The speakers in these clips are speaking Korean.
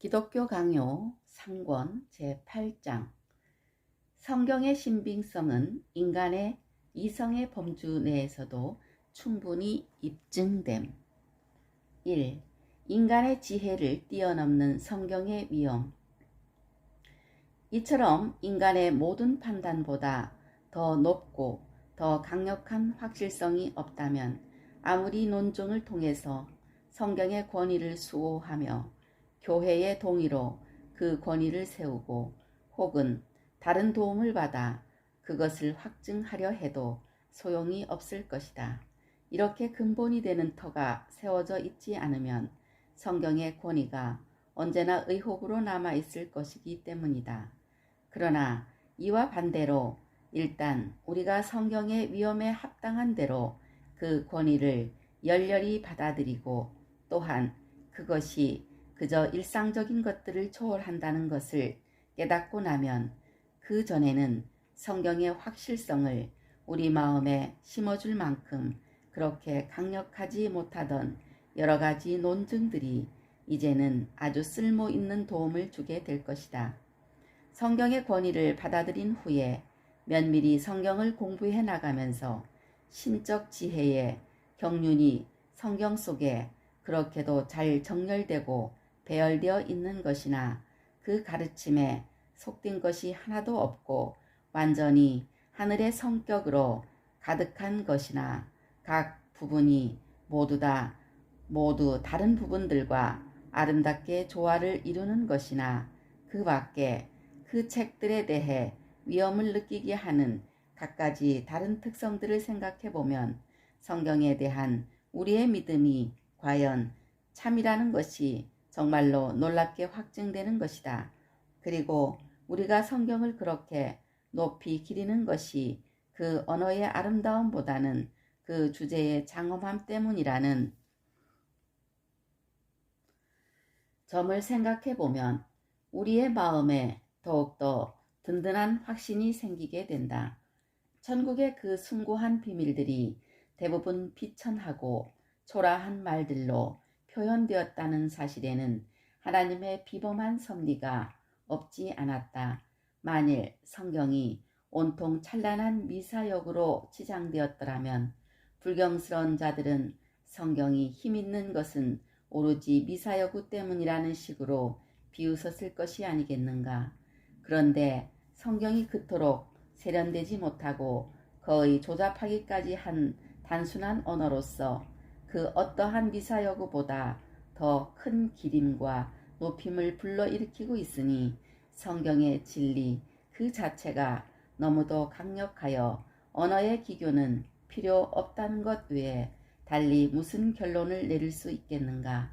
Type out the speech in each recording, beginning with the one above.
기독교 강요 3권 제8장 성경의 신빙성은 인간의 이성의 범주 내에서도 충분히 입증됨. 1. 인간의 지혜를 뛰어넘는 성경의 위엄. 이처럼 인간의 모든 판단보다 더 높고 더 강력한 확실성이 없다면 아무리 논증을 통해서 성경의 권위를 수호하며 교회의 동의로 그 권위를 세우고 혹은 다른 도움을 받아 그것을 확증하려 해도 소용이 없을 것이다. 이렇게 근본이 되는 터가 세워져 있지 않으면 성경의 권위가 언제나 의혹으로 남아있을 것이기 때문이다. 그러나 이와 반대로 일단 우리가 성경의 위엄에 합당한 대로 그 권위를 열렬히 받아들이고 또한 그것이 그저 일상적인 것들을 초월한다는 것을 깨닫고 나면 그 전에는 성경의 확실성을 우리 마음에 심어줄 만큼 그렇게 강력하지 못하던 여러 가지 논증들이 이제는 아주 쓸모 있는 도움을 주게 될 것이다. 성경의 권위를 받아들인 후에 면밀히 성경을 공부해 나가면서 신적 지혜의 경륜이 성경 속에 그렇게도 잘 정렬되고 배열되어 있는 것이나 그 가르침에 속된 것이 하나도 없고 완전히 하늘의 성격으로 가득한 것이나 각 부분이 모두 다른 부분들과 아름답게 조화를 이루는 것이나 그 밖에 그 책들에 대해 위엄을 느끼게 하는 갖가지 다른 특성들을 생각해 보면 성경에 대한 우리의 믿음이 과연 참이라는 것이 정말로 놀랍게 확증되는 것이다. 그리고 우리가 성경을 그렇게 높이 기리는 것이 그 언어의 아름다움보다는 그 주제의 장엄함 때문이라는 점을 생각해 보면 우리의 마음에 더욱더 든든한 확신이 생기게 된다. 천국의 그 숭고한 비밀들이 대부분 비천하고 초라한 말들로 표현되었다는 사실에는 하나님의 비범한 섭리가 없지 않았다. 만일 성경이 온통 찬란한 미사역으로 치장되었더라면 불경스러운 자들은 성경이 힘있는 것은 오로지 미사여구 때문이라는 식으로 비웃었을 것이 아니겠는가. 그런데 성경이 그토록 세련되지 못하고 거의 조잡하기까지 한 단순한 언어로서 그 어떠한 미사여구보다 더 큰 기림과 높임을 불러일으키고 있으니 성경의 진리 그 자체가 너무도 강력하여 언어의 기교는 필요 없다는 것 외에 달리 무슨 결론을 내릴 수 있겠는가.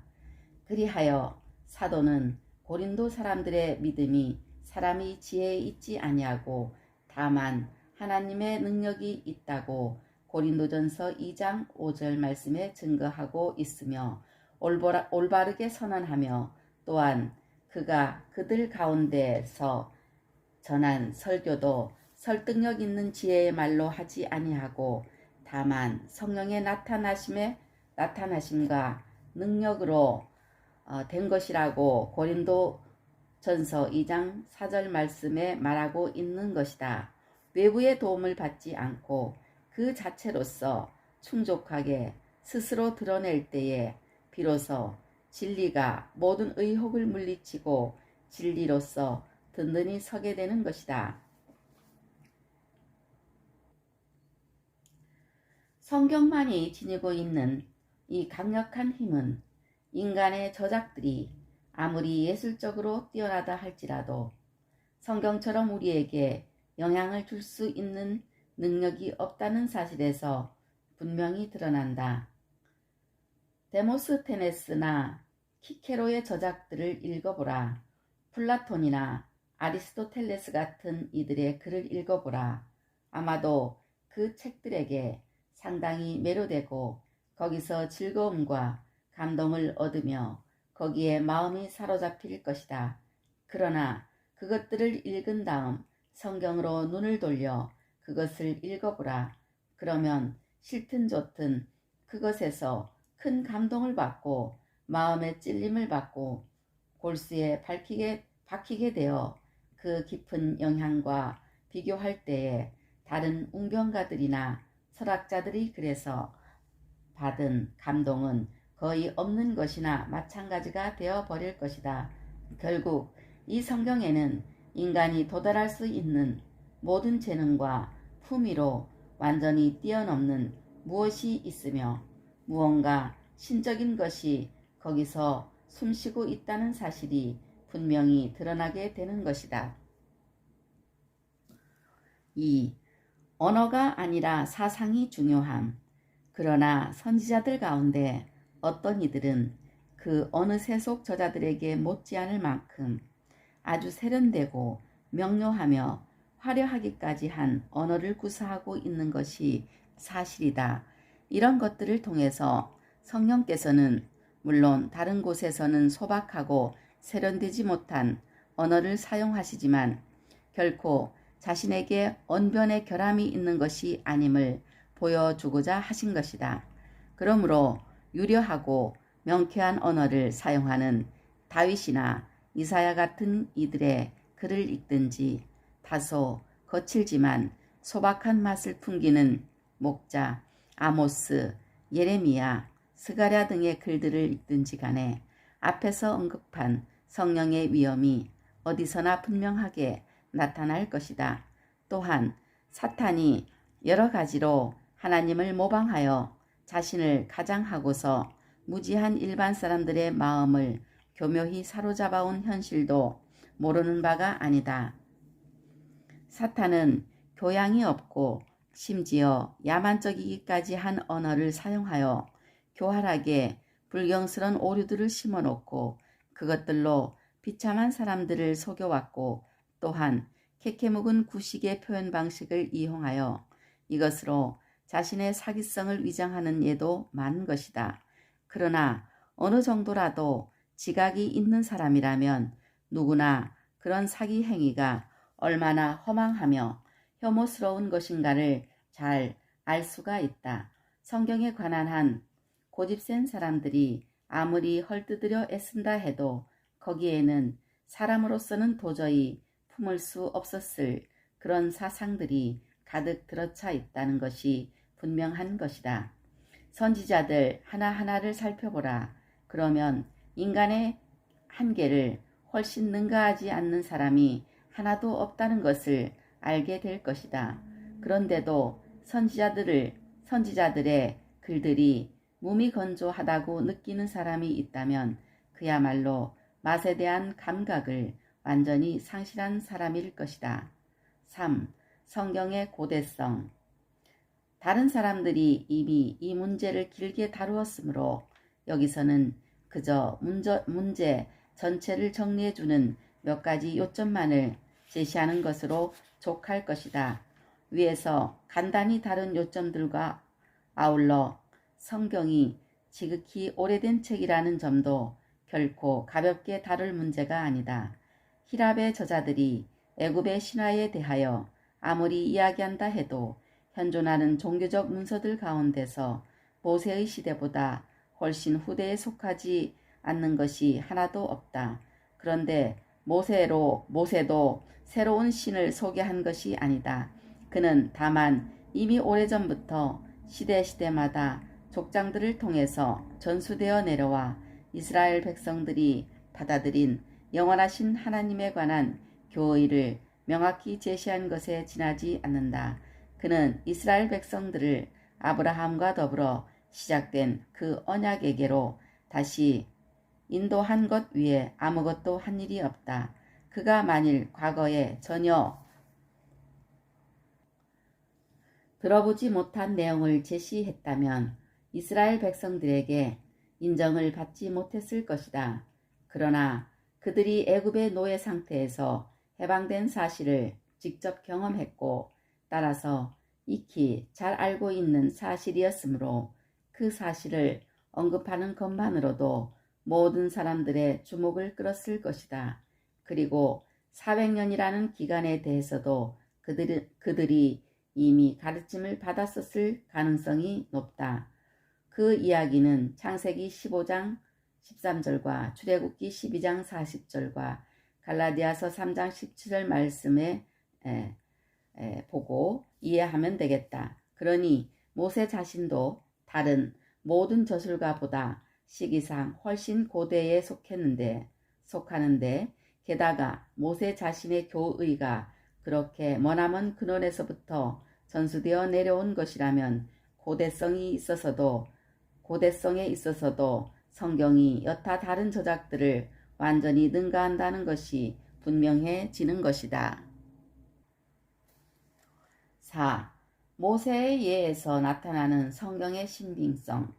그리하여 사도는 고린도 사람들의 믿음이 사람이 지혜에 있지 아니하고 다만 하나님의 능력이 있다고 고린도전서 2장 5절 말씀에 증거하고 있으며 올바르게 선언하며 또한 그가 그들 가운데서 전한 설교도 설득력 있는 지혜의 말로 하지 아니하고 다만 성령의 나타나심과 능력으로 된 것이라고 고린도 전서 2장 4절 말씀에 말하고 있는 것이다. 외부의 도움을 받지 않고 그 자체로서 충족하게 스스로 드러낼 때에 비로소 진리가 모든 의혹을 물리치고 진리로서 든든히 서게 되는 것이다. 성경만이 지니고 있는 이 강력한 힘은 인간의 저작들이 아무리 예술적으로 뛰어나다 할지라도 성경처럼 우리에게 영향을 줄 수 있는 능력이 없다는 사실에서 분명히 드러난다. 데모스테네스나 키케로의 저작들을 읽어보라. 플라톤이나 아리스토텔레스 같은 이들의 글을 읽어보라. 아마도 그 책들에게 상당히 매료되고 거기서 즐거움과 감동을 얻으며 거기에 마음이 사로잡힐 것이다. 그러나 그것들을 읽은 다음 성경으로 눈을 돌려 그것을 읽어보라. 그러면 싫든 좋든 그것에서 큰 감동을 받고 마음의 찔림을 받고 골수에 박히게 되어 그 깊은 영향과 비교할 때에 다른 웅변가들이나 철학자들이 그래서 받은 감동은 거의 없는 것이나 마찬가지가 되어 버릴 것이다. 결국 이 성경에는 인간이 도달할 수 있는 모든 재능과 품위로 완전히 뛰어넘는 무엇이 있으며 무언가 신적인 것이 거기서 숨쉬고 있다는 사실이 분명히 드러나게 되는 것이다. 2. 언어가 아니라 사상이 중요함. 그러나 선지자들 가운데 어떤 이들은 그 어느 세속 저자들에게 못지않을 만큼 아주 세련되고 명료하며 화려하기까지 한 언어를 구사하고 있는 것이 사실이다. 이런 것들을 통해서 성령께서는 물론 다른 곳에서는 소박하고 세련되지 못한 언어를 사용하시지만 결코 자신에게 언변의 결함이 있는 것이 아님을 보여주고자 하신 것이다. 그러므로 유려하고 명쾌한 언어를 사용하는 다윗이나 이사야 같은 이들의 글을 읽든지 다소 거칠지만 소박한 맛을 풍기는 목자, 아모스, 예레미야, 스가랴 등의 글들을 읽든지 간에 앞에서 언급한 성령의 위엄이 어디서나 분명하게 나타날 것이다. 또한 사탄이 여러 가지로 하나님을 모방하여 자신을 가장하고서 무지한 일반 사람들의 마음을 교묘히 사로잡아온 현실도 모르는 바가 아니다. 사탄은 교양이 없고 심지어 야만적이기까지 한 언어를 사용하여 교활하게 불경스러운 오류들을 심어놓고 그것들로 비참한 사람들을 속여왔고 또한 캐캐묵은 구식의 표현 방식을 이용하여 이것으로 자신의 사기성을 위장하는 예도 많은 것이다. 그러나 어느 정도라도 지각이 있는 사람이라면 누구나 그런 사기 행위가 얼마나 허망하며 혐오스러운 것인가를 잘 알 수가 있다. 성경에 관한 한 고집센 사람들이 아무리 헐뜯으려 애쓴다 해도 거기에는 사람으로서는 도저히 품을 수 없었을 그런 사상들이 가득 들어차 있다는 것이 분명한 것이다. 선지자들 하나하나를 살펴보라. 그러면 인간의 한계를 훨씬 능가하지 않는 사람이 하나도 없다는 것을 알게 될 것이다. 그런데도 선지자들의 글들이 무미건조하다고 느끼는 사람이 있다면 그야말로 맛에 대한 감각을 완전히 상실한 사람일 것이다. 3. 성경의 고대성. 다른 사람들이 이미 이 문제를 길게 다루었으므로 여기서는 그저 문제 전체를 정리해주는 몇 가지 요점만을 제시하는 것으로 족할 것이다. 위에서 간단히 다룬 요점들과 아울러 성경이 지극히 오래된 책이라는 점도 결코 가볍게 다룰 문제가 아니다. 히랍의 저자들이 애굽의 신화에 대하여 아무리 이야기한다 해도 현존하는 종교적 문서들 가운데서 모세의 시대보다 훨씬 후대에 속하지 않는 것이 하나도 없다. 그런데 모세도 새로운 신을 소개한 것이 아니다. 그는 다만 이미 오래전부터 시대마다 족장들을 통해서 전수되어 내려와 이스라엘 백성들이 받아들인 영원하신 하나님에 관한 교의를 명확히 제시한 것에 지나지 않는다. 그는 이스라엘 백성들을 아브라함과 더불어 시작된 그 언약에게로 다시 인도한 것 위에 아무것도 한 일이 없다. 그가 만일 과거에 전혀 들어보지 못한 내용을 제시했다면 이스라엘 백성들에게 인정을 받지 못했을 것이다. 그러나 그들이 애굽의 노예 상태에서 해방된 사실을 직접 경험했고 따라서 익히 잘 알고 있는 사실이었으므로 그 사실을 언급하는 것만으로도 모든 사람들의 주목을 끌었을 것이다. 그리고 400년이라는 기간에 대해서도 그들이 이미 가르침을 받았었을 가능성이 높다. 그 이야기는 창세기 15장 13절과 출애굽기 12장 40절과 갈라디아서 3장 17절 말씀에 보고 이해하면 되겠다. 그러니 모세 자신도 다른 모든 저술가보다 시기상 훨씬 고대에 속하는데 게다가 모세 자신의 교의가 그렇게 머나먼 근원에서부터 전수되어 내려온 것이라면 고대성에 있어서도 성경이 여타 다른 저작들을 완전히 능가한다는 것이 분명해지는 것이다. 4. 모세의 예에서 나타나는 성경의 신빙성.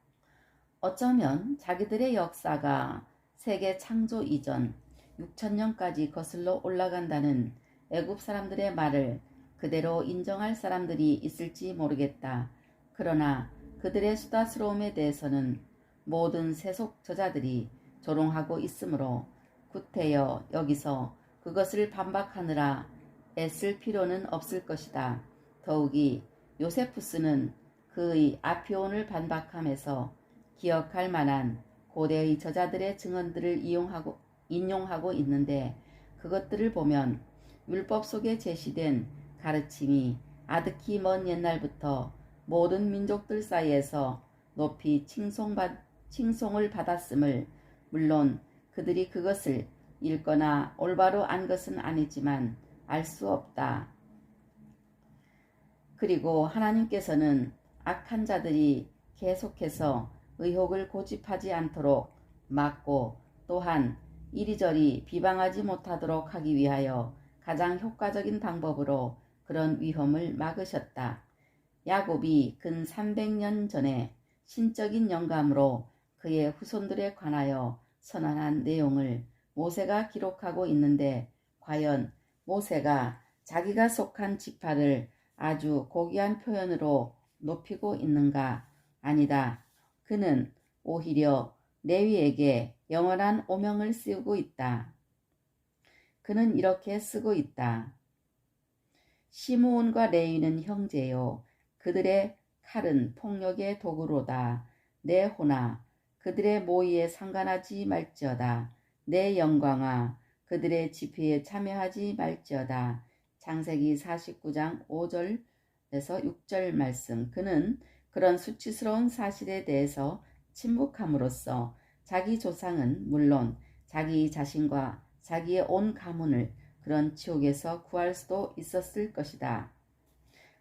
어쩌면 자기들의 역사가 세계 창조 이전 6천년까지 거슬러 올라간다는 애굽 사람들의 말을 그대로 인정할 사람들이 있을지 모르겠다. 그러나 그들의 수다스러움에 대해서는 모든 세속 저자들이 조롱하고 있으므로 구태여 여기서 그것을 반박하느라 애쓸 필요는 없을 것이다. 더욱이 요세푸스는 그의 아피온을 반박함에서 기억할 만한 고대의 저자들의 증언들을 인용하고 있는데 그것들을 보면 율법 속에 제시된 가르침이 아득히 먼 옛날부터 모든 민족들 사이에서 높이 칭송을 받았음을 물론 그들이 그것을 읽거나 올바로 안 것은 아니지만 알 수 없다. 그리고 하나님께서는 악한 자들이 계속해서 의혹을 고집하지 않도록 막고 또한 이리저리 비방하지 못하도록 하기 위하여 가장 효과적인 방법으로 그런 위험을 막으셨다. 야곱이 근 300년 전에 신적인 영감으로 그의 후손들에 관하여 선언한 내용을 모세가 기록하고 있는데 과연 모세가 자기가 속한 지파를 아주 고귀한 표현으로 높이고 있는가? 아니다. 그는 오히려 레위에게 영원한 오명을 쓰고 있다. 그는 이렇게 쓰고 있다. 시므온과 레위는 형제요. 그들의 칼은 폭력의 도구로다. 내 호나 그들의 모의에 상관하지 말지어다. 내 영광아 그들의 집회에 참여하지 말지어다. 창세기 49장 5절에서 6절 말씀. 그는 그런 수치스러운 사실에 대해서 침묵함으로써 자기 조상은 물론 자기 자신과 자기의 온 가문을 그런 지옥에서 구할 수도 있었을 것이다.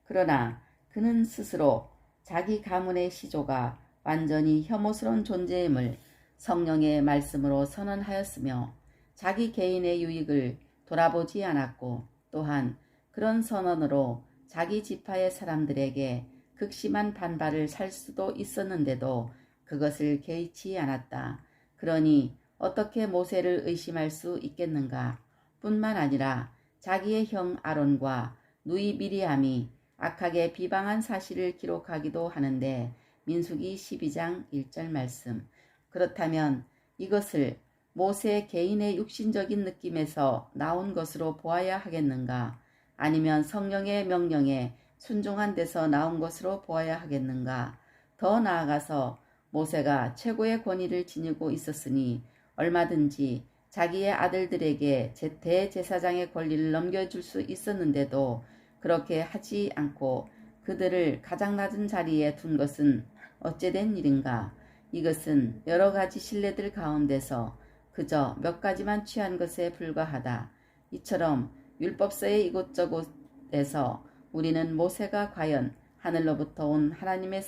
그러나 그는 스스로 자기 가문의 시조가 완전히 혐오스러운 존재임을 성령의 말씀으로 선언하였으며 자기 개인의 유익을 돌아보지 않았고 또한 그런 선언으로 자기 지파의 사람들에게 극심한 반발을 살 수도 있었는데도 그것을 개의치 않았다. 그러니 어떻게 모세를 의심할 수 있겠는가? 뿐만 아니라 자기의 형 아론과 누이 미리암이 악하게 비방한 사실을 기록하기도 하는데 민수기 12장 1절 말씀. 그렇다면 이것을 모세 개인의 육신적인 느낌에서 나온 것으로 보아야 하겠는가? 아니면 성령의 명령에 순종한 데서 나온 것으로 보아야 하겠는가? 더 나아가서 모세가 최고의 권위를 지니고 있었으니 얼마든지 자기의 아들들에게 대제사장의 권리를 넘겨줄 수 있었는데도 그렇게 하지 않고 그들을 가장 낮은 자리에 둔 것은 어찌된 일인가? 이것은 여러 가지 신뢰들 가운데서 그저 몇 가지만 취한 것에 불과하다. 이처럼 율법서의 이곳저곳에서 우리는 모세가 과연 하늘로부터 온 하나님의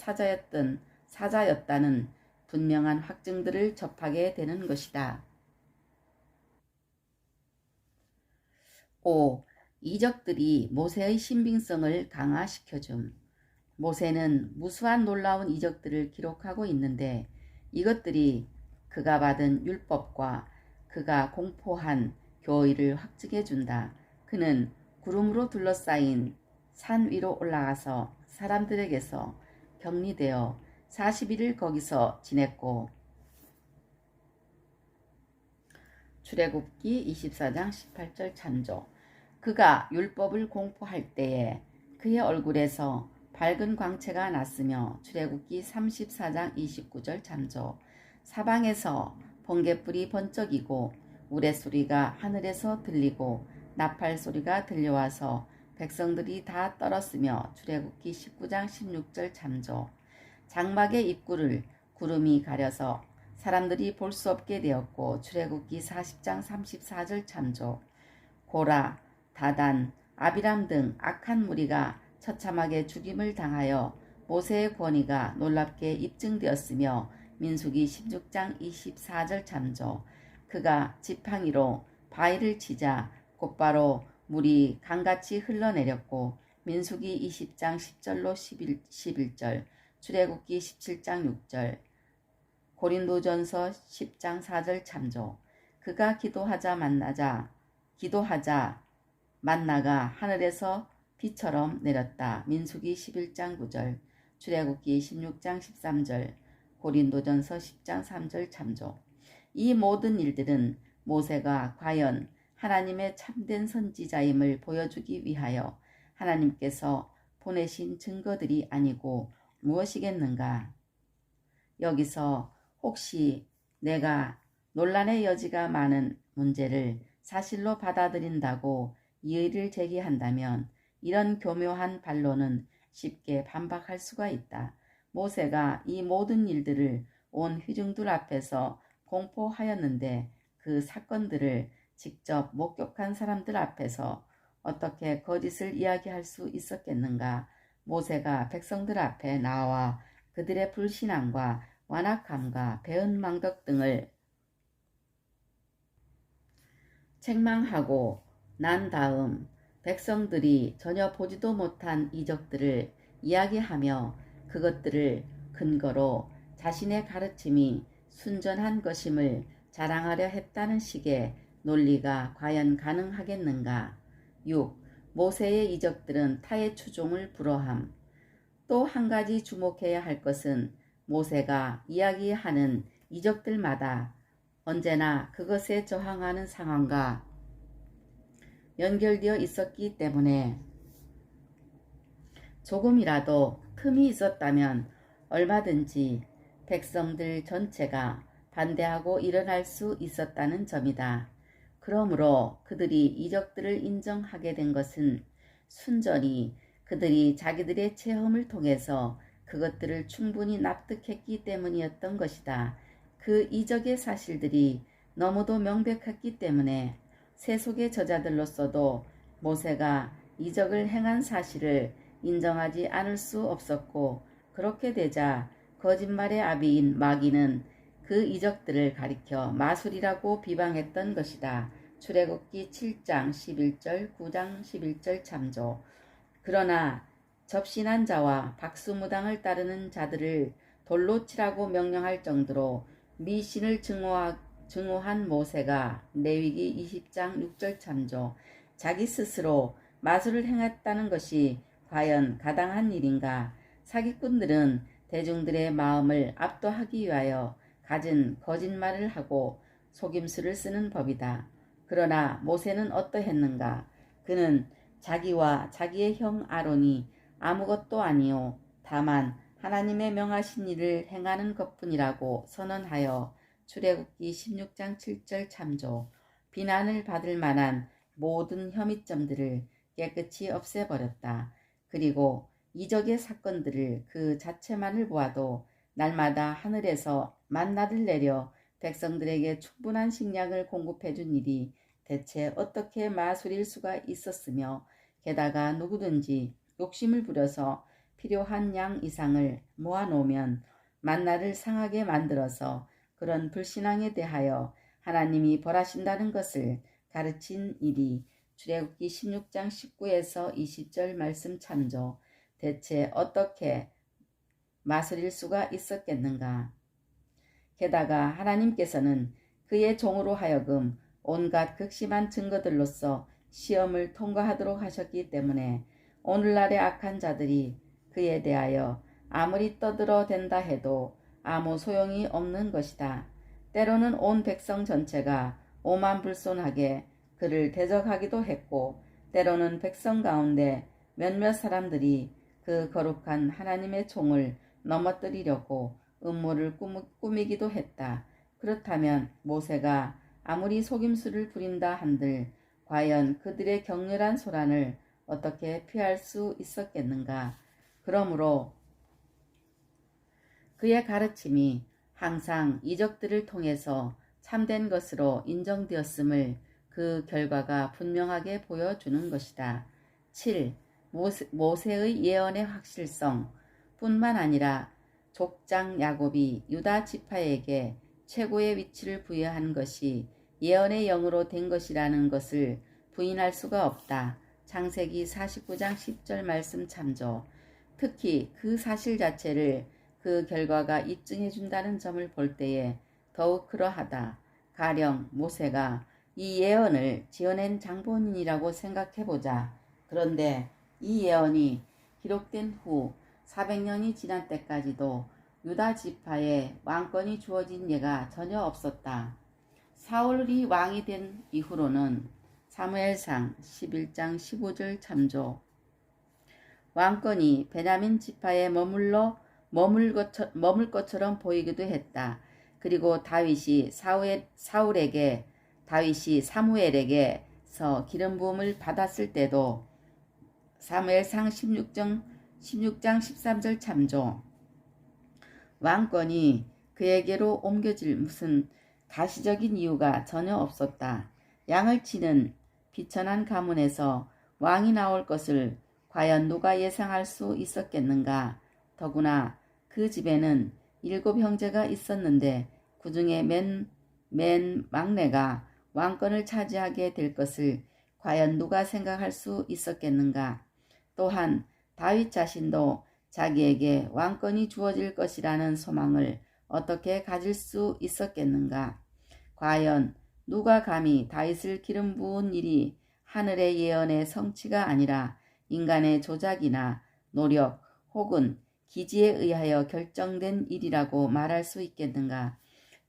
사자였다는 분명한 확증들을 접하게 되는 것이다. 5. 이적들이 모세의 신빙성을 강화시켜줌. 모세는 무수한 놀라운 이적들을 기록하고 있는데 이것들이 그가 받은 율법과 그가 공포한 교의를 확증해준다. 그는 구름으로 둘러싸인 산 위로 올라가서 사람들에게서 격리되어 40일을 거기서 지냈고 출애굽기 24장 18절 찬조. 그가 율법을 공포할 때에 그의 얼굴에서 밝은 광채가 났으며 출애굽기 34장 29절 참조. 사방에서 번갯불이 번쩍이고 우레소리가 하늘에서 들리고 나팔 소리가 들려와서 백성들이 다 떨었으며. 출애굽기 19장 16절 참조. 장막의 입구를 구름이 가려서 사람들이 볼 수 없게 되었고. 출애굽기 40장 34절 참조. 고라, 다단, 아비람 등 악한 무리가 처참하게 죽임을 당하여 모세의 권위가 놀랍게 입증되었으며. 민수기 16장 24절 참조. 그가 지팡이로 바위를 치자 곧바로 물이 강같이 흘러내렸고. 민수기 20장 10절로 11절, 출애굽기 17장 6절, 고린도전서 10장 4절 참조. 그가 기도하자 만나가 하늘에서 비처럼 내렸다. 민수기 11장 9절, 출애굽기 16장 13절, 고린도전서 10장 3절 참조. 이 모든 일들은 모세가 과연 하나님의 참된 선지자임을 보여주기 위하여 하나님께서 보내신 증거들이 아니고 무엇이겠는가? 여기서 혹시 내가 논란의 여지가 많은 문제를 사실로 받아들인다고 이의를 제기한다면 이런 교묘한 반론은 쉽게 반박할 수가 있다. 모세가 이 모든 일들을 온 회중들 앞에서 공포하였는데 그 사건들을 직접 목격한 사람들 앞에서 어떻게 거짓을 이야기할 수 있었겠는가? 모세가 백성들 앞에 나와 그들의 불신앙과 완악함과 배은망덕 등을 책망하고 난 다음 백성들이 전혀 보지도 못한 이적들을 이야기하며 그것들을 근거로 자신의 가르침이 순전한 것임을 자랑하려 했다는 식의 논리가 과연 가능하겠는가? 6. 모세의 이적들은 타의 추종을 불허함. 또 한 가지 주목해야 할 것은 모세가 이야기하는 이적들마다 언제나 그것에 저항하는 상황과 연결되어 있었기 때문에 조금이라도 틈이 있었다면 얼마든지 백성들 전체가 반대하고 일어날 수 있었다는 점이다. 그러므로 그들이 이적들을 인정하게 된 것은 순전히 그들이 자기들의 체험을 통해서 그것들을 충분히 납득했기 때문이었던 것이다. 그 이적의 사실들이 너무도 명백했기 때문에 세속의 저자들로서도 모세가 이적을 행한 사실을 인정하지 않을 수 없었고, 그렇게 되자 거짓말의 아비인 마귀는 그 이적들을 가리켜 마술이라고 비방했던 것이다. 출애굽기 7장 11절, 9장 11절 참조. 그러나 접신한 자와 박수무당을 따르는 자들을 돌로 치라고 명령할 정도로 미신을 증오한 모세가 레위기 20장 6절 참조. 자기 스스로 마술을 행했다는 것이 과연 가당한 일인가? 사기꾼들은 대중들의 마음을 압도하기 위하여 갖은 거짓말을 하고 속임수를 쓰는 법이다. 그러나 모세는 어떠했는가? 그는 자기와 자기의 형 아론이 아무것도 아니요 다만 하나님의 명하신 일을 행하는 것뿐이라고 선언하여 출애굽기 16장 7절 참조. 비난을 받을 만한 모든 혐의점들을 깨끗이 없애버렸다. 그리고 이적의 사건들을 그 자체만을 보아도 날마다 하늘에서 만나를 내려 백성들에게 충분한 식량을 공급해준 일이 대체 어떻게 마술일 수가 있었으며, 게다가 누구든지 욕심을 부려서 필요한 양 이상을 모아놓으면 만나를 상하게 만들어서 그런 불신앙에 대하여 하나님이 벌하신다는 것을 가르친 일이 출애굽기 16장 19에서 20절 말씀 참조. 대체 어떻게 마술일 수가 있었겠는가? 게다가 하나님께서는 그의 종으로 하여금 온갖 극심한 증거들로서 시험을 통과하도록 하셨기 때문에 오늘날의 악한 자들이 그에 대하여 아무리 떠들어댄다 해도 아무 소용이 없는 것이다. 때로는 온 백성 전체가 오만불손하게 그를 대적하기도 했고, 때로는 백성 가운데 몇몇 사람들이 그 거룩한 하나님의 종을 넘어뜨리려고 음모를 꾸미기도 했다. 그렇다면 모세가 아무리 속임수를 부린다 한들 과연 그들의 격렬한 소란을 어떻게 피할 수 있었겠는가. 그러므로 그의 가르침이 항상 이적들을 통해서 참된 것으로 인정되었음을 그 결과가 분명하게 보여주는 것이다. 7. 모세의 예언의 확실성 뿐만 아니라 족장 야곱이 유다 지파에게 최고의 위치를 부여한 것이 예언의 영으로 된 것이라는 것을 부인할 수가 없다. 창세기 49장 10절 말씀 참조. 특히 그 사실 자체를 그 결과가 입증해 준다는 점을 볼 때에 더욱 그러하다. 가령 모세가 이 예언을 지어낸 장본인이라고 생각해보자. 그런데 이 예언이 기록된 후 400년이 지난 때까지도 유다 지파에 왕권이 주어진 예가 전혀 없었다. 사울이 왕이 된 이후로는 사무엘상 11장 15절 참조. 왕권이 베냐민 지파에 머물 것처럼 보이기도 했다. 그리고 다윗이 사무엘에게서 기름 부음을 받았을 때도 사무엘상 16장 13절 참조. 왕권이 그에게로 옮겨질 무슨 가시적인 이유가 전혀 없었다. 양을 치는 비천한 가문에서 왕이 나올 것을 과연 누가 예상할 수 있었겠는가. 더구나 그 집에는 7 형제가 있었는데 그 중에 맨 막내가 왕권을 차지하게 될 것을 과연 누가 생각할 수 있었겠는가. 또한 다윗 자신도 자기에게 왕권이 주어질 것이라는 소망을 어떻게 가질 수 있었겠는가. 과연 누가 감히 다윗을 기름 부은 일이 하늘의 예언의 성취가 아니라 인간의 조작이나 노력 혹은 기지에 의하여 결정된 일이라고 말할 수 있겠는가.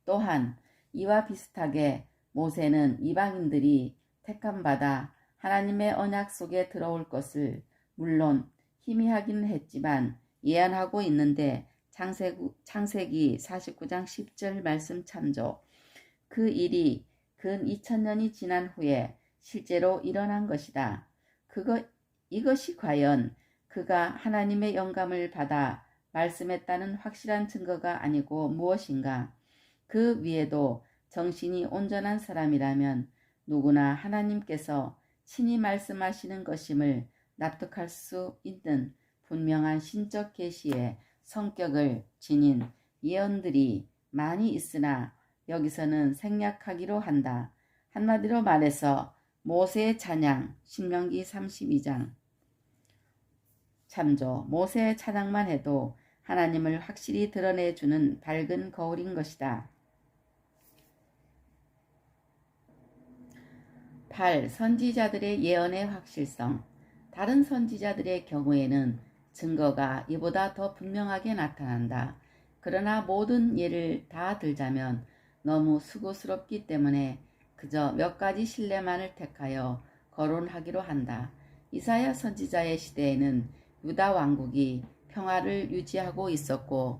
또한 이와 비슷하게 모세는 이방인들이 택함받아 하나님의 언약 속에 들어올 것을 물론 희미하기는 했지만 예언하고 있는데 창세기 49장 10절 말씀 참조. 그 일이 근 2000년이 지난 후에 실제로 일어난 것이다. 이것이 과연 그가 하나님의 영감을 받아 말씀했다는 확실한 증거가 아니고 무엇인가. 그 위에도 정신이 온전한 사람이라면 누구나 하나님께서 친히 말씀하시는 것임을 납득할 수 있는 분명한 신적 계시의 성격을 지닌 예언들이 많이 있으나 여기서는 생략하기로 한다. 한마디로 말해서 모세의 찬양 신명기 32장 참조. 모세의 찬양만 해도 하나님을 확실히 드러내주는 밝은 거울인 것이다. 8. 선지자들의 예언의 확실성. 다른 선지자들의 경우에는 증거가 이보다 더 분명하게 나타난다. 그러나 모든 예를 다 들자면 너무 수고스럽기 때문에 그저 몇 가지 신뢰만을 택하여 거론하기로 한다. 이사야 선지자의 시대에는 유다 왕국이 평화를 유지하고 있었고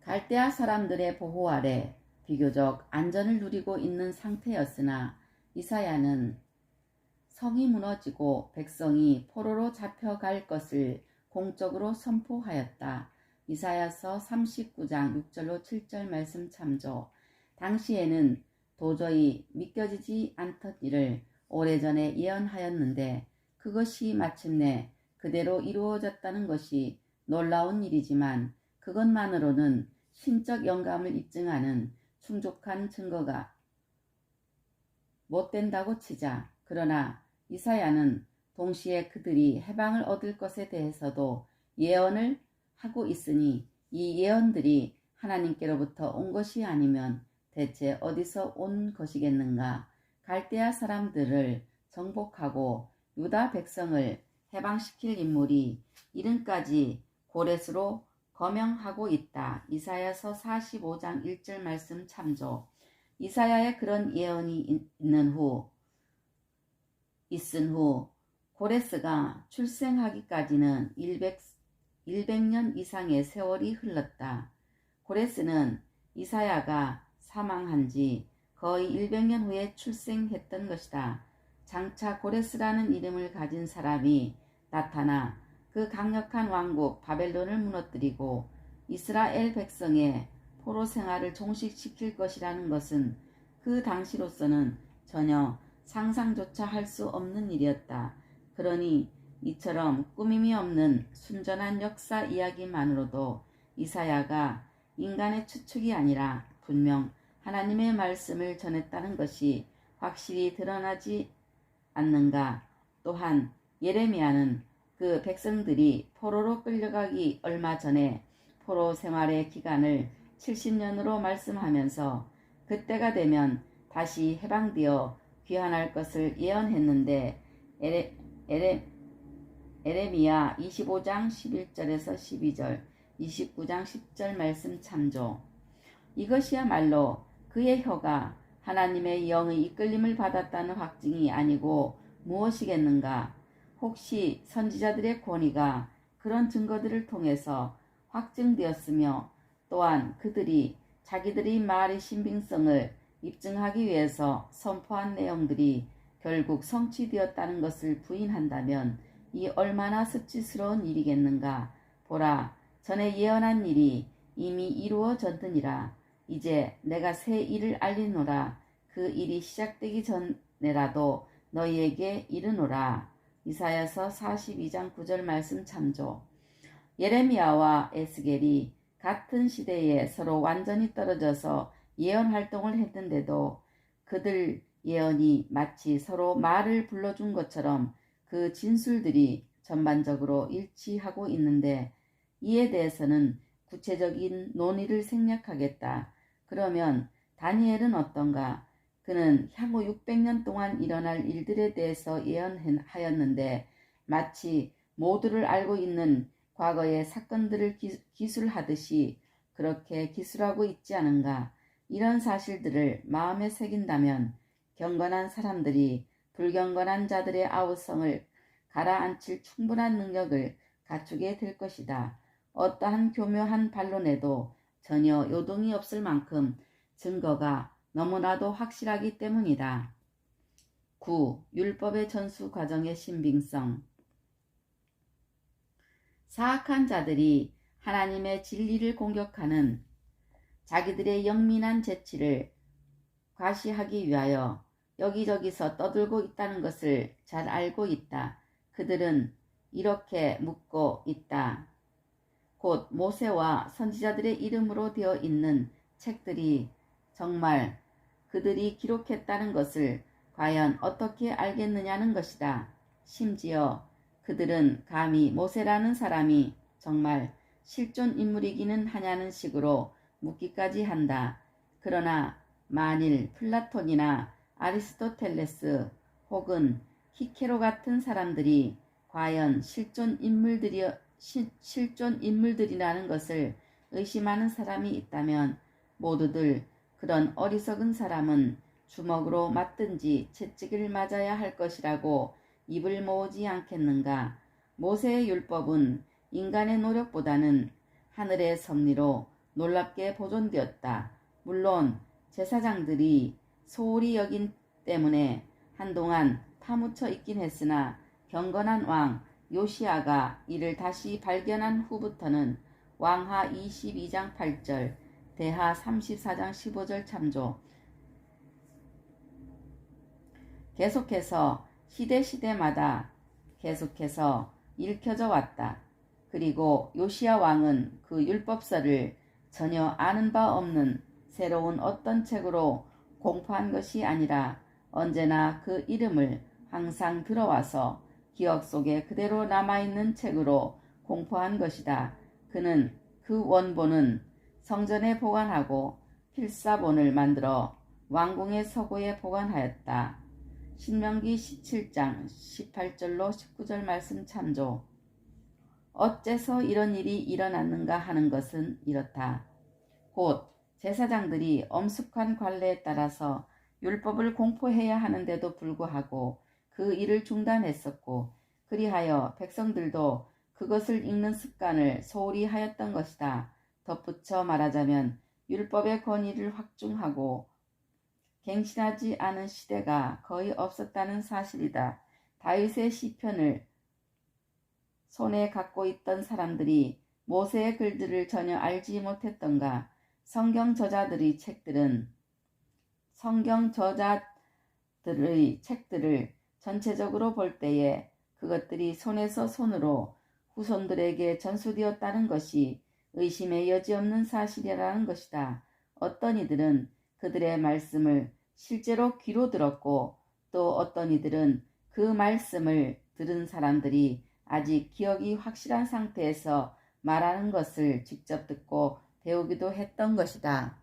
갈대아 사람들의 보호 아래 비교적 안전을 누리고 있는 상태였으나 이사야는 성이 무너지고 백성이 포로로 잡혀갈 것을 공적으로 선포하였다. 이사야서 39장 6절로 7절 말씀 참조. 당시에는 도저히 믿겨지지 않던 일을 오래전에 예언하였는데 그것이 마침내 그대로 이루어졌다는 것이 놀라운 일이지만 그것만으로는 신적 영감을 입증하는 충족한 증거가 못 된다고 치자. 그러나 이사야는 동시에 그들이 해방을 얻을 것에 대해서도 예언을 하고 있으니 이 예언들이 하나님께로부터 온 것이 아니면 대체 어디서 온 것이겠는가. 갈대아 사람들을 정복하고 유다 백성을 해방시킬 인물이 이름까지 고렛으로 거명하고 있다. 이사야서 45장 1절 말씀 참조. 이사야의 그런 예언이 있은 후 고레스가 출생하기까지는 100년 이상의 세월이 흘렀다. 고레스는 이사야가 사망한 지 거의 100년 후에 출생했던 것이다. 장차 고레스라는 이름을 가진 사람이 나타나 그 강력한 왕국 바벨론을 무너뜨리고 이스라엘 백성의 포로 생활을 종식시킬 것이라는 것은 그 당시로서는 전혀 상상조차 할 수 없는 일이었다. 그러니 이처럼 꾸밈이 없는 순전한 역사 이야기만으로도 이사야가 인간의 추측이 아니라 분명 하나님의 말씀을 전했다는 것이 확실히 드러나지 않는가. 또한 예레미야는 그 백성들이 포로로 끌려가기 얼마 전에 포로 생활의 기간을 70년으로 말씀하면서 그때가 되면 다시 해방되어 귀환할 것을 예언했는데 에레미야 25장 11절에서 12절, 29장 10절 말씀 참조. 이것이야말로 그의 혀가 하나님의 영의 이끌림을 받았다는 확증이 아니고 무엇이겠는가. 혹시 선지자들의 권위가 그런 증거들을 통해서 확증되었으며 또한 그들이 자기들의 말의 신빙성을 입증하기 위해서 선포한 내용들이 결국 성취되었다는 것을 부인한다면 이 얼마나 수치스러운 일이겠는가. 보라, 전에 예언한 일이 이미 이루어졌느니라. 이제 내가 새 일을 알리노라. 그 일이 시작되기 전에라도 너희에게 이르노라. 이사야서 42장 9절 말씀 참조. 예레미야와 에스겔이 같은 시대에 서로 완전히 떨어져서 예언 활동을 했는데도 그들 예언이 마치 서로 말을 불러준 것처럼 그 진술들이 전반적으로 일치하고 있는데 이에 대해서는 구체적인 논의를 생략하겠다. 그러면 다니엘은 어떤가? 그는 향후 600년 동안 일어날 일들에 대해서 예언하였는데 마치 모두를 알고 있는 과거의 사건들을 기술하듯이 그렇게 기술하고 있지 않은가? 이런 사실들을 마음에 새긴다면 경건한 사람들이 불경건한 자들의 아우성을 가라앉힐 충분한 능력을 갖추게 될 것이다. 어떠한 교묘한 반론에도 전혀 요동이 없을 만큼 증거가 너무나도 확실하기 때문이다. 9. 율법의 전수 과정의 신빙성. 사악한 자들이 하나님의 진리를 공격하는 자기들의 영민한 재치를 과시하기 위하여 여기저기서 떠들고 있다는 것을 잘 알고 있다. 그들은 이렇게 묻고 있다. 곧 모세와 선지자들의 이름으로 되어 있는 책들이 정말 그들이 기록했다는 것을 과연 어떻게 알겠느냐는 것이다. 심지어 그들은 감히 모세라는 사람이 정말 실존 인물이기는 하냐는 식으로 묻기까지 한다. 그러나 만일 플라톤이나 아리스토텔레스 혹은 키케로 같은 사람들이 과연 실존 인물들이라는 것을 의심하는 사람이 있다면 모두들 그런 어리석은 사람은 주먹으로 맞든지 채찍을 맞아야 할 것이라고 입을 모으지 않겠는가. 모세의 율법은 인간의 노력보다는 하늘의 섭리로 놀랍게 보존되었다. 물론 제사장들이 소홀히 여긴 때문에 한동안 파묻혀 있긴 했으나 경건한 왕 요시야가 이를 다시 발견한 후부터는 왕하 22장 8절, 대하 34장 15절 참조. 계속해서 시대마다 계속해서 읽혀져 왔다. 그리고 요시야 왕은 그 율법서를 전혀 아는 바 없는 새로운 어떤 책으로 공포한 것이 아니라 언제나 그 이름을 항상 들어와서 기억 속에 그대로 남아있는 책으로 공포한 것이다. 그는 그 원본은 성전에 보관하고 필사본을 만들어 왕궁의 서고에 보관하였다. 신명기 17장 18절로 19절 말씀 참조. 어째서 이런 일이 일어났는가 하는 것은 이렇다. 곧 제사장들이 엄숙한 관례에 따라서 율법을 공포해야 하는데도 불구하고 그 일을 중단했었고 그리하여 백성들도 그것을 읽는 습관을 소홀히 하였던 것이다. 덧붙여 말하자면 율법의 권위를 확증하고 갱신하지 않은 시대가 거의 없었다는 사실이다. 다윗의 시편을 손에 갖고 있던 사람들이 모세의 글들을 전혀 알지 못했던가? 성경 저자들의 책들을 전체적으로 볼 때에 그것들이 손에서 손으로 후손들에게 전수되었다는 것이 의심의 여지없는 사실이라는 것이다. 어떤 이들은 그들의 말씀을 실제로 귀로 들었고 또 어떤 이들은 그 말씀을 들은 사람들이 아직 기억이 확실한 상태에서 말하는 것을 직접 듣고 배우기도 했던 것이다.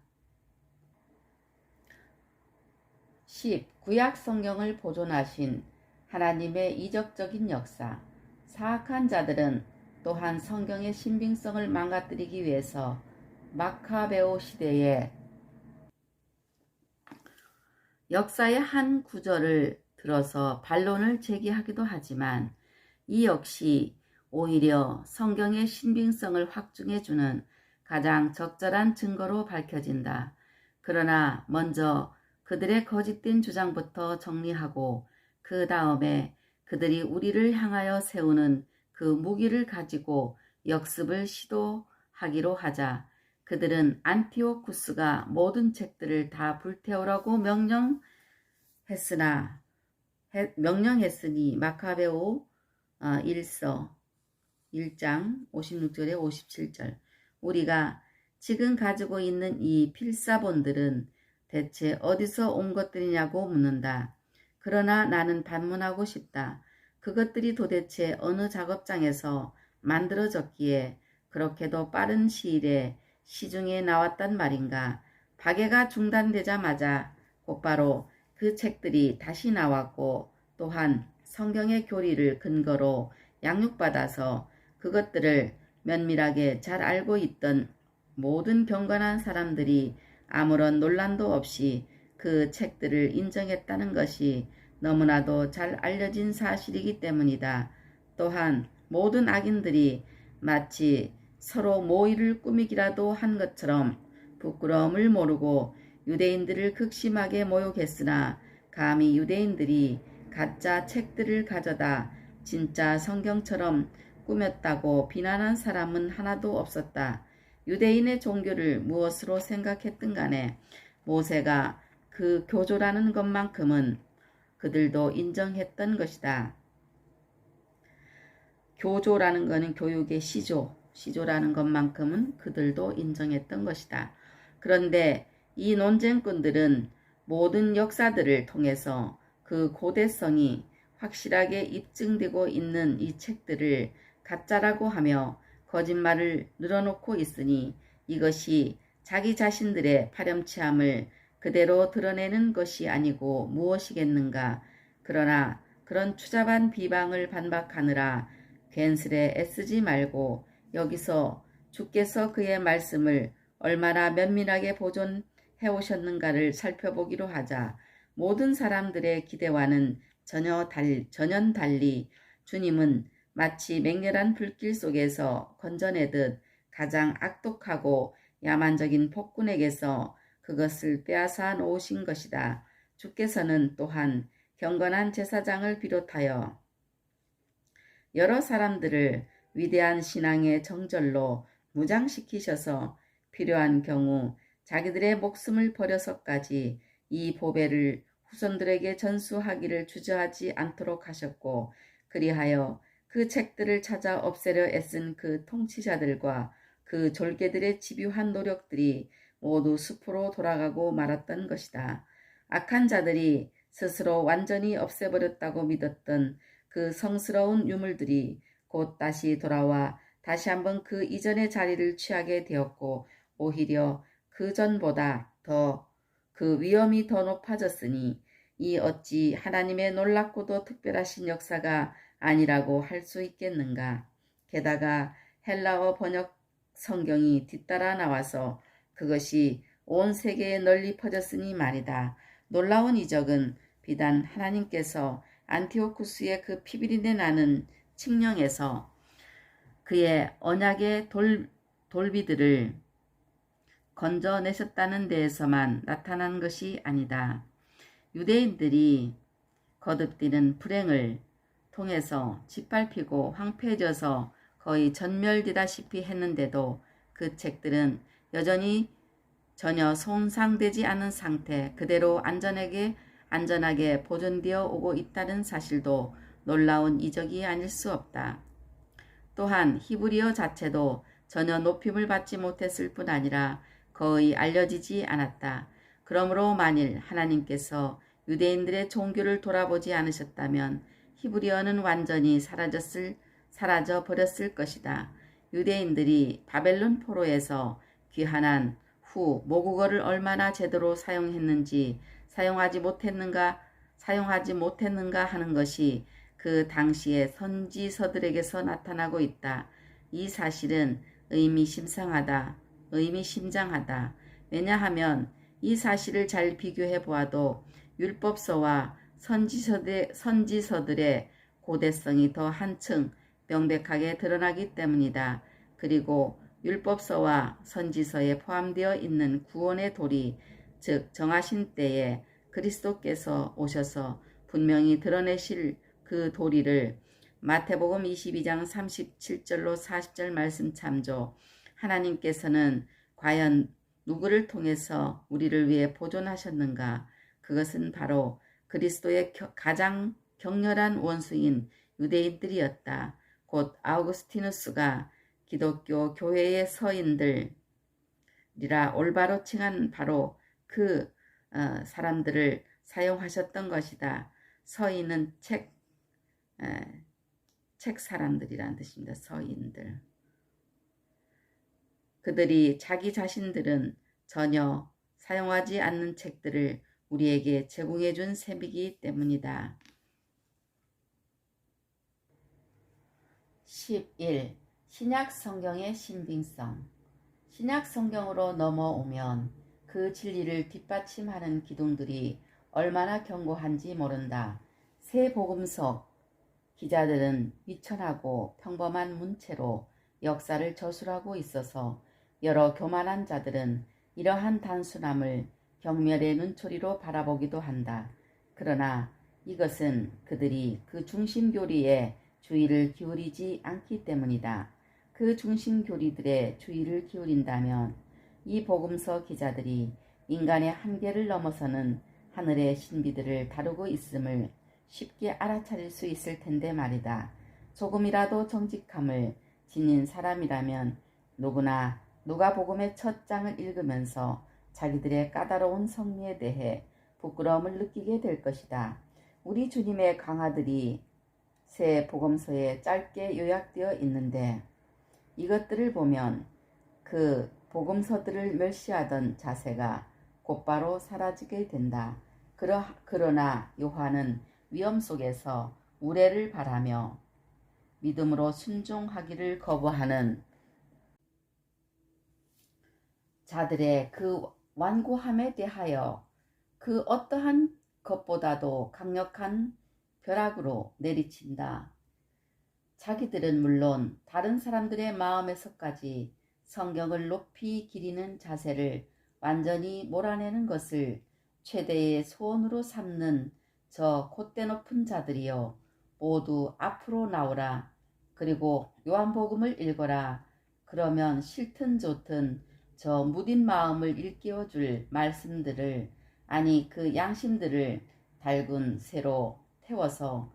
10. 구약 성경을 보존하신 하나님의 이적적인 역사. 사악한 자들은 또한 성경의 신빙성을 망가뜨리기 위해서 마카베오 시대에 역사의 한 구절을 들어서 반론을 제기하기도 하지만 이 역시 오히려 성경의 신빙성을 확증해주는 가장 적절한 증거로 밝혀진다. 그러나 먼저 그들의 거짓된 주장부터 정리하고 그 다음에 그들이 우리를 향하여 세우는 그 무기를 가지고 역습을 시도하기로 하자. 그들은 안티오쿠스가 모든 책들을 다 불태우라고 명령했으니 마카베오 1서 1장 56절에 57절. 우리가 지금 가지고 있는 이 필사본들은 대체 어디서 온 것들이냐고 묻는다. 그러나 나는 반문하고 싶다. 그것들이 도대체 어느 작업장에서 만들어졌기에 그렇게도 빠른 시일에 시중에 나왔단 말인가. 박해가 중단되자마자 곧바로 그 책들이 다시 나왔고 또한 성경의 교리를 근거로 양육받아서 그것들을 면밀하게 잘 알고 있던 모든 경건한 사람들이 아무런 논란도 없이 그 책들을 인정했다는 것이 너무나도 잘 알려진 사실이기 때문이다. 또한 모든 악인들이 마치 서로 모의를 꾸미기라도 한 것처럼 부끄러움을 모르고 유대인들을 극심하게 모욕했으나 감히 유대인들이 가짜 책들을 가져다 진짜 성경처럼 꾸몄다고 비난한 사람은 하나도 없었다. 유대인의 종교를 무엇으로 생각했든 간에 모세가 그 교조라는 것만큼은 그들도 인정했던 것이다. 교조라는 것은 교육의 시조라는 것만큼은 그들도 인정했던 것이다. 그런데 이 논쟁꾼들은 모든 역사들을 통해서 그 고대성이 확실하게 입증되고 있는 이 책들을 가짜라고 하며 거짓말을 늘어놓고 있으니 이것이 자기 자신들의 파렴치함을 그대로 드러내는 것이 아니고 무엇이겠는가. 그러나 그런 추잡한 비방을 반박하느라 괜스레 애쓰지 말고 여기서 주께서 그의 말씀을 얼마나 면밀하게 보존해 오셨는가를 살펴보기로 하자. 모든 사람들의 기대와는 전혀 달리 주님은 마치 맹렬한 불길 속에서 건져내듯 가장 악독하고 야만적인 폭군에게서 그것을 빼앗아 놓으신 것이다. 주께서는 또한 경건한 제사장을 비롯하여 여러 사람들을 위대한 신앙의 정절로 무장시키셔서 필요한 경우 자기들의 목숨을 버려서까지 이 보배를 후손들에게 전수하기를 주저하지 않도록 하셨고 그리하여 그 책들을 찾아 없애려 애쓴 그 통치자들과 그 졸개들의 집요한 노력들이 모두 숲으로 돌아가고 말았던 것이다. 악한 자들이 스스로 완전히 없애버렸다고 믿었던 그 성스러운 유물들이 곧 다시 돌아와 다시 한번 그 이전의 자리를 취하게 되었고 오히려 그 전보다 더 그 위험이 더 높아졌으니 이 어찌 하나님의 놀랍고도 특별하신 역사가 아니라고 할 수 있겠는가. 게다가 헬라어 번역 성경이 뒤따라 나와서 그것이 온 세계에 널리 퍼졌으니 말이다. 놀라운 이적은 비단 하나님께서 안티오쿠스의 그 피비린내 나는 칙령에서 그의 언약의 돌비들을 건져내셨다는 데에서만 나타난 것이 아니다. 유대인들이 거듭되는 불행을 통해서 짓밟히고 황폐해져서 거의 전멸되다시피 했는데도 그 책들은 여전히 전혀 손상되지 않은 상태 그대로 안전하게 보존되어 오고 있다는 사실도 놀라운 이적이 아닐 수 없다. 또한 히브리어 자체도 전혀 높임을 받지 못했을 뿐 아니라 거의 알려지지 않았다. 그러므로 만일 하나님께서 유대인들의 종교를 돌아보지 않으셨다면 히브리어는 완전히 사라져 버렸을 것이다. 유대인들이 바벨론 포로에서 귀환한 후 모국어를 얼마나 제대로 사용했는지 사용하지 못했는가 하는 것이 그 당시의 선지서들에게서 나타나고 있다. 이 사실은 의미심장하다. 왜냐하면 이 사실을 잘 비교해 보아도 율법서와 선지서들의 고대성이 더 한층 명백하게 드러나기 때문이다. 그리고 율법서와 선지서에 포함되어 있는 구원의 도리, 즉 정하신 때에 그리스도께서 오셔서 분명히 드러내실 그 도리를 마태복음 22장 37절로 40절 말씀 참조. 하나님께서는 과연 누구를 통해서 우리를 위해 보존하셨는가? 그것은 바로 그리스도의 가장 격렬한 원수인 유대인들이었다. 곧 아우구스티누스가 기독교 교회의 서인들이라 올바로 칭한 바로 그 사람들을 사용하셨던 것이다. 서인은 책 사람들이라는 뜻입니다. 서인들. 그들이 자기 자신들은 전혀 사용하지 않는 책들을 우리에게 제공해 준 셈이기 때문이다. 11. 신약 성경의 신빙성. 신약 성경으로 넘어오면 그 진리를 뒷받침하는 기둥들이 얼마나 견고한지 모른다. 새 복음서 기자들은 위천하고 평범한 문체로 역사를 저술하고 있어서 여러 교만한 자들은 이러한 단순함을 경멸의 눈초리로 바라보기도 한다. 그러나 이것은 그들이 그 중심교리에 주의를 기울이지 않기 때문이다. 그 중심교리들의 주의를 기울인다면 이 복음서 기자들이 인간의 한계를 넘어서는 하늘의 신비들을 다루고 있음을 쉽게 알아차릴 수 있을 텐데 말이다. 조금이라도 정직함을 지닌 사람이라면 누구나 누가복음의 첫 장을 읽으면서 자기들의 까다로운 성리에 대해 부끄러움을 느끼게 될 것이다. 우리 주님의 강화들이 새 복음서에 짧게 요약되어 있는데 이것들을 보면 그 복음서들을 멸시하던 자세가 곧바로 사라지게 된다. 그러나 요한은 위험 속에서 우레를 바라며 믿음으로 순종하기를 거부하는 자들의 그 완고함에 대하여 그 어떠한 것보다도 강력한 벼락으로 내리친다. 자기들은 물론 다른 사람들의 마음에서까지 성경을 높이 기리는 자세를 완전히 몰아내는 것을 최대의 소원으로 삼는 저 콧대 높은 자들이여 모두 앞으로 나오라. 그리고 요한복음을 읽어라. 그러면 싫든 좋든 저 무딘 마음을 일깨워 줄 말씀들을 아니 그 양심들을 달군 새로 태워서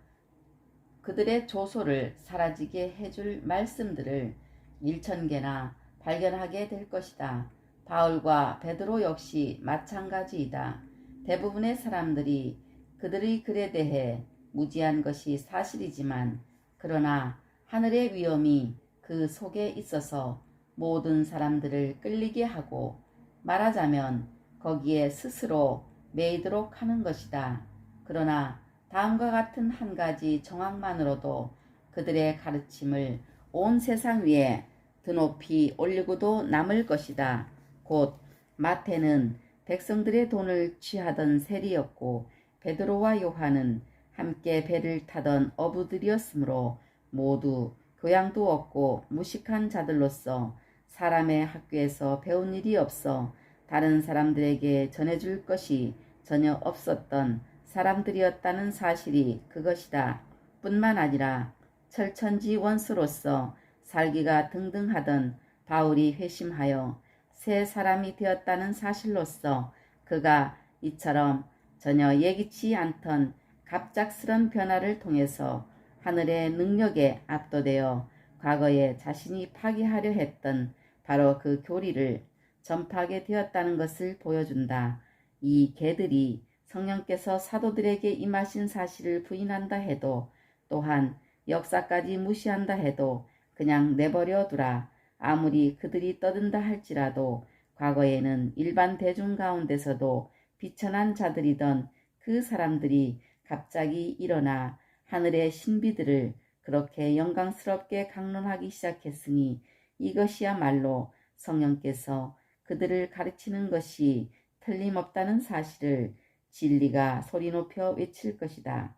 그들의 조소를 사라지게 해줄 말씀들을 1000개나 발견하게 될 것이다. 바울과 베드로 역시 마찬가지이다. 대부분의 사람들이 그들의 글에 대해 무지한 것이 사실이지만 그러나 하늘의 위엄이 그 속에 있어서 모든 사람들을 끌리게 하고 말하자면 거기에 스스로 매이도록 하는 것이다. 그러나 다음과 같은 한 가지 정황만으로도 그들의 가르침을 온 세상 위에 드높이 올리고도 남을 것이다. 곧 마태는 백성들의 돈을 취하던 세리였고 베드로와 요한은 함께 배를 타던 어부들이었으므로 모두 교양도 없고 무식한 자들로서 사람의 학교에서 배운 일이 없어 다른 사람들에게 전해줄 것이 전혀 없었던 사람들이었다는 사실이 그것이다. 뿐만 아니라 철천지 원수로서 살기가 등등하던 바울이 회심하여 새 사람이 되었다는 사실로서 그가 이처럼 전혀 예기치 않던 갑작스런 변화를 통해서 하늘의 능력에 압도되어 과거에 자신이 파기하려 했던 바로 그 교리를 전파하게 되었다는 것을 보여준다. 이 개들이 성령께서 사도들에게 임하신 사실을 부인한다 해도, 또한 역사까지 무시한다 해도 그냥 내버려 두라. 아무리 그들이 떠든다 할지라도 과거에는 일반 대중 가운데서도 비천한 자들이던 그 사람들이 갑자기 일어나 하늘의 신비들을 그렇게 영광스럽게 강론하기 시작했으니 이것이야말로 성령께서 그들을 가르치는 것이 틀림없다는 사실을 진리가 소리 높여 외칠 것이다.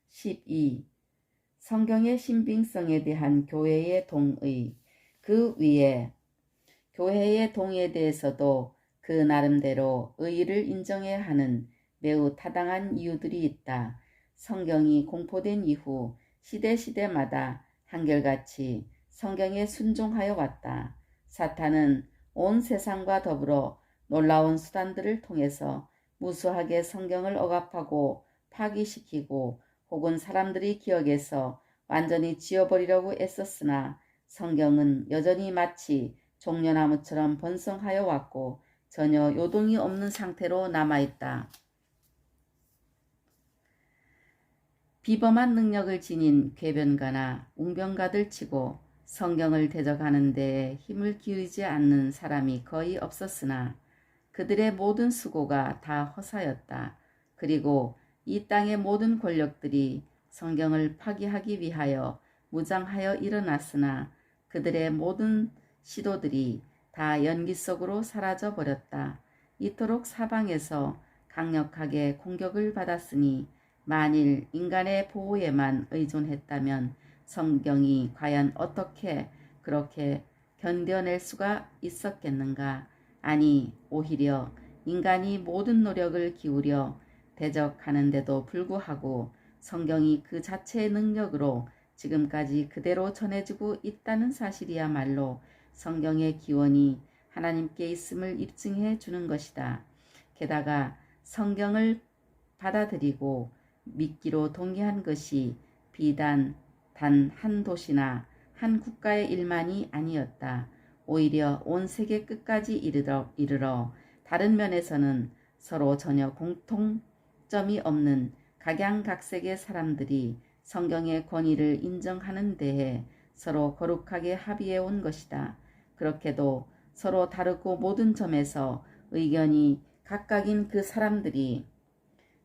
12. 성경의 신빙성에 대한 교회의 동의. 그 위에 교회의 동의에 대해서도 그 나름대로 의의를 인정해야 하는 매우 타당한 이유들이 있다. 성경이 공포된 이후 시대마다 한결같이 성경에 순종하여 왔다. 사탄은 온 세상과 더불어 놀라운 수단들을 통해서 무수하게 성경을 억압하고 파기시키고 혹은 사람들이 기억에서 완전히 지워버리려고 애썼으나 성경은 여전히 마치 종려나무처럼 번성하여 왔고 전혀 요동이 없는 상태로 남아있다. 비범한 능력을 지닌 궤변가나 웅변가들 치고 성경을 대적하는 데에 힘을 기울이지 않는 사람이 거의 없었으나 그들의 모든 수고가 다 허사였다. 그리고 이 땅의 모든 권력들이 성경을 파기하기 위하여 무장하여 일어났으나 그들의 모든 시도들이 다 연기 속으로 사라져 버렸다. 이토록 사방에서 강력하게 공격을 받았으니 만일 인간의 보호에만 의존했다면 성경이 과연 어떻게 그렇게 견뎌낼 수가 있었겠는가? 아니, 오히려 인간이 모든 노력을 기울여 대적하는데도 불구하고 성경이 그 자체의 능력으로 지금까지 그대로 전해지고 있다는 사실이야말로 성경의 기원이 하나님께 있음을 입증해 주는 것이다. 게다가 성경을 받아들이고 믿기로 동의한 것이 비단 단 한 도시나 한 국가의 일만이 아니었다. 오히려 온 세계 끝까지 이르러 다른 면에서는 서로 전혀 공통점이 없는 각양각색의 사람들이 성경의 권위를 인정하는 데에 서로 거룩하게 합의해 온 것이다. 그렇게도 서로 다르고 모든 점에서 의견이 각각인 그 사람들이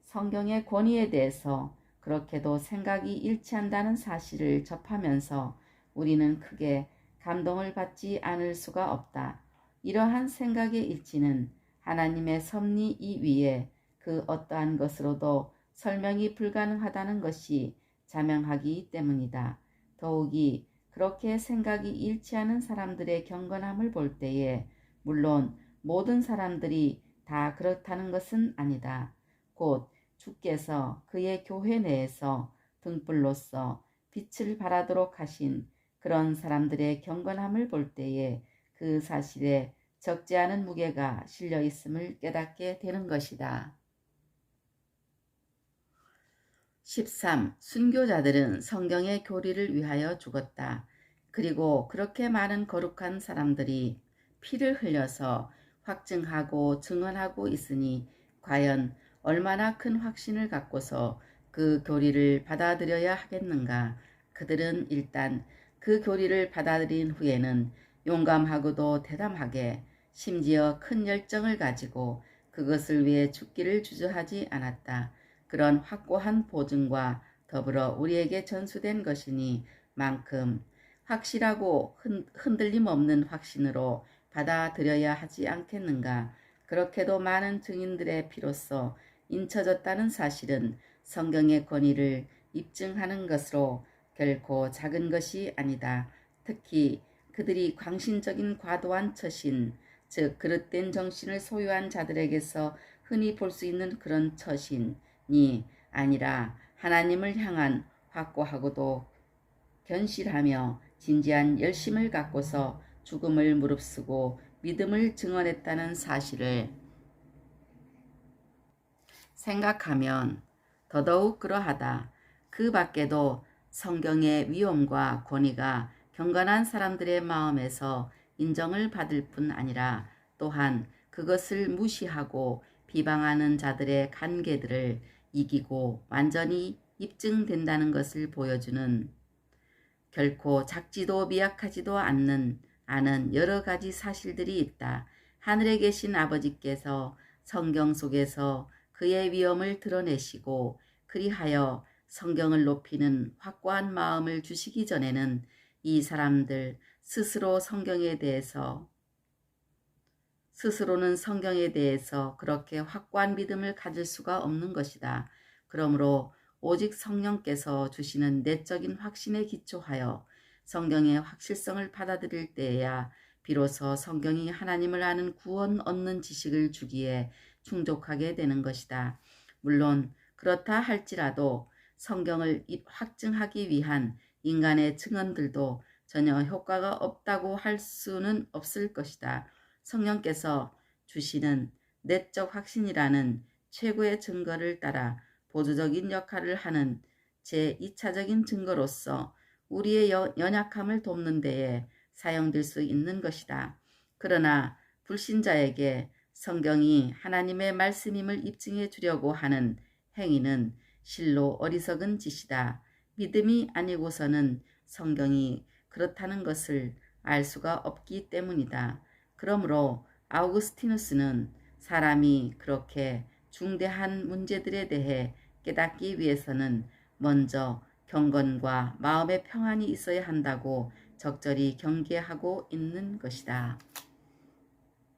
성경의 권위에 대해서 그렇게도 생각이 일치한다는 사실을 접하면서 우리는 크게 감동을 받지 않을 수가 없다. 이러한 생각의 일치는 하나님의 섭리 이위에 그 어떠한 것으로도 설명이 불가능하다는 것이 자명하기 때문이다. 더욱이 그렇게 생각이 일치하는 사람들의 경건함을 볼 때에 물론 모든 사람들이 다 그렇다는 것은 아니다. 곧 주께서 그의 교회 내에서 등불로서 빛을 발하도록 하신 그런 사람들의 경건함을 볼 때에 그 사실에 적지 않은 무게가 실려 있음을 깨닫게 되는 것이다. 13. 순교자들은 성경의 교리를 위하여 죽었다. 그리고 그렇게 많은 거룩한 사람들이 피를 흘려서 확증하고 증언하고 있으니 과연 얼마나 큰 확신을 갖고서 그 교리를 받아들여야 하겠는가. 그들은 일단 그 교리를 받아들인 후에는 용감하고도 대담하게 심지어 큰 열정을 가지고 그것을 위해 죽기를 주저하지 않았다. 그런 확고한 보증과 더불어 우리에게 전수된 것이니 만큼 확실하고 흔들림 없는 확신으로 받아들여야 하지 않겠는가. 그렇게도 많은 증인들의 피로써 인쳐졌다는 사실은 성경의 권위를 입증하는 것으로 결코 작은 것이 아니다. 특히 그들이 광신적인 과도한 처신, 즉 그릇된 정신을 소유한 자들에게서 흔히 볼 수 있는 그런 처신이 아니라 하나님을 향한 확고하고도 견실하며 진지한 열심을 갖고서 죽음을 무릅쓰고 믿음을 증언했다는 사실을 생각하면 더더욱 그러하다. 그 밖에도 성경의 위엄과 권위가 경건한 사람들의 마음에서 인정을 받을 뿐 아니라 또한 그것을 무시하고 비방하는 자들의 간계들을 이기고 완전히 입증된다는 것을 보여주는 결코 작지도 미약하지도 않은 여러 가지 사실들이 있다. 하늘에 계신 아버지께서 성경 속에서 그의 위엄을 드러내시고 그리하여 성경을 높이는 확고한 마음을 주시기 전에는 이 사람들 스스로는 성경에 대해서 그렇게 확고한 믿음을 가질 수가 없는 것이다. 그러므로 오직 성령께서 주시는 내적인 확신에 기초하여 성경의 확실성을 받아들일 때에야 비로소 성경이 하나님을 아는 구원 얻는 지식을 주기에 충족하게 되는 것이다. 물론 그렇다 할지라도 성경을 확증하기 위한 인간의 증언들도 전혀 효과가 없다고 할 수는 없을 것이다. 성령께서 주시는 내적 확신이라는 최고의 증거를 따라 보조적인 역할을 하는 제2차적인 증거로서 우리의 연약함을 돕는 데에 사용될 수 있는 것이다. 그러나 불신자에게 성경이 하나님의 말씀임을 입증해 주려고 하는 행위는 실로 어리석은 짓이다. 믿음이 아니고서는 성경이 그렇다는 것을 알 수가 없기 때문이다. 그러므로 아우구스티누스는 사람이 그렇게 중대한 문제들에 대해 깨닫기 위해서는 먼저 경건과 마음의 평안이 있어야 한다고 적절히 경계하고 있는 것이다.